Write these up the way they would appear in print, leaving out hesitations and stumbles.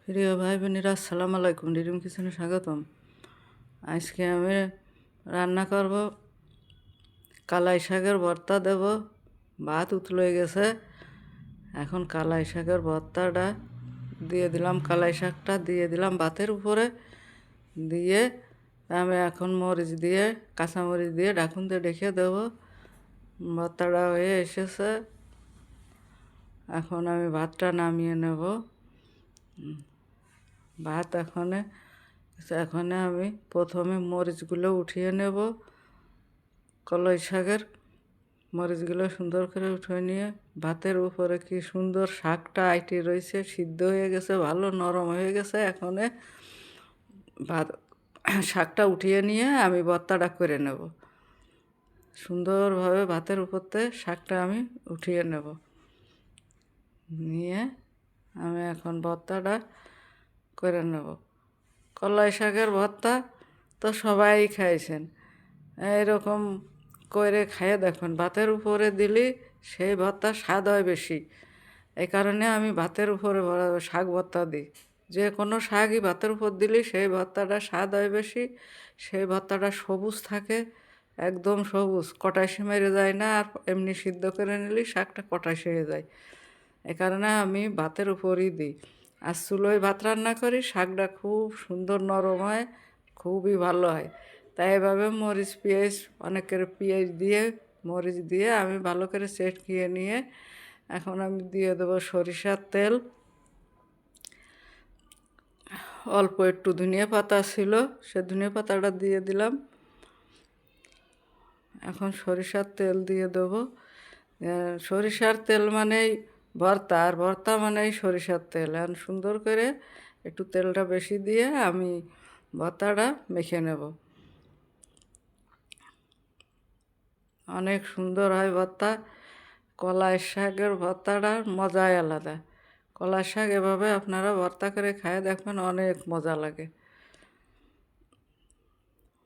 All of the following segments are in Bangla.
প্রিয় ভাই বোনেরা, আসসালামু আলাইকুম। ডিরিম কিচেনে স্বাগতম। আজকে আমি রান্না করব কালাই শাকের ভর্তা দেব। ভাত উতলে গেছে, এখন কালাই শাকের ভর্তাটা দিয়ে দিলাম। কালাই শাকটা দিয়ে দিলাম ভাতের উপরে, দিয়ে আমি এখন মরিচ দিয়ে কাঁচামরিচ দিয়ে ঢাকুন দিয়ে ঢেকে দেবো। ভর্তাটা হয়ে এসেছে, এখন আমি ভাতটা নামিয়ে নেব। ভাত এখানে আমি প্রথমে মরিচগুলো উঠিয়ে নেব। কলাই শাকের মরিচগুলো সুন্দর করে উঠিয়ে নিয়ে ভাতের উপরে কি সুন্দর শাকটা আইটি রয়েছে, সিদ্ধ হয়ে গেছে, ভালো নরম হয়ে গেছে। এখন ভাত শাকটা উঠিয়ে নিয়ে আমি ভর্তাটা করে নেব। সুন্দরভাবে ভাতের উপরতে শাকটা আমি উঠিয়ে নেব, নিয়ে আমি এখন ভর্তাটা করে নেব। কলাই শাকের ভর্তা তো সবাই খাইছেন, এইরকম করে খাইয়ে দেখুন। ভাতের উপরে দিলে সেই ভর্তার স্বাদ হয় বেশি। এই কারণে আমি ভাতের উপরে শাক ভর্তা দিই। যে কোনো শাকই ভাতের উপর দিলে সেই ভর্তাটা স্বাদ হয় বেশি। সেই ভর্তাটা সবুজ থাকে, একদম সবুজ, কটাশি মেরে যায় না। আর এমনি সিদ্ধ করে নিলে শাকটা কটাশি হয়ে যায়। এই কারণে আমি ভাতের উপরই দিই। আর চুলোয় ভাত রান্না করি, শাকটা খুব সুন্দর নরম হয়, খুবই ভালো হয়। তাই এভাবে মরিচ পেঁয়াজ অনেকের পেঁয়াজ দিয়ে মরিচ দিয়ে আমি ভালো করে চেটকিয়ে নিয়ে এখন আমি দিয়ে দেবো সরিষার তেল। অল্প একটু ধনিয়া পাতা ছিল, সে ধনিয়া পাতাটা দিয়ে দিলাম। এখন সরিষার তেল দিয়ে দেবো। সরিষার তেল মানেই ভর্তা, আর ভর্তা মানেই সরিষার তেল। এখন সুন্দর করে একটু তেলটা বেশি দিয়ে আমি ভর্তাটা মেখে নেব। অনেক সুন্দর হয় ভর্তা। কলাই শাকের ভর্তাটার মজাই আলাদা। কলাই শাক এভাবে আপনারা ভর্তা করে খায় দেখবেন, অনেক মজা লাগে।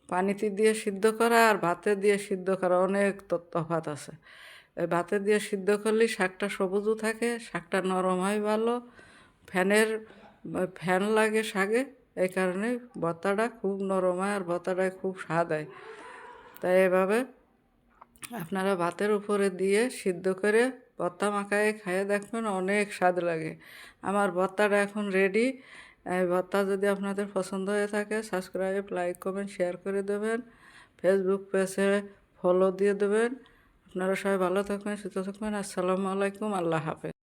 পানিতে দিয়ে সিদ্ধ করা আর ভাতে দিয়ে সিদ্ধ করা অনেক তফাৎ আছে। এই ভাতে দিয়ে সিদ্ধ করলে শাকটা সবুজও থাকে, শাকটা নরম হয় ভালো, ফ্যান লাগে শাকে। এই কারণে ভর্তাটা খুব নরম হয় আর ভর্তাটায় খুব স্বাদ হয়। তাই এভাবে আপনারা ভাতের উপরে দিয়ে সিদ্ধ করে ভর্তা মাখায় খাইয়ে দেখবেন, অনেক স্বাদ লাগে। আমার ভর্তাটা এখন রেডি। এই ভর্তা যদি আপনাদের পছন্দ হয়ে থাকে, সাবস্ক্রাইব, লাইক, কমেন্ট, শেয়ার করে দেবেন। ফেসবুক পেজে ফলো দিয়ে দেবেন। আপনারা সবাই ভালো থাকবেন, সুস্থ থাকবেন। আসসালামু আলাইকুম, আল্লাহ হাফেজ।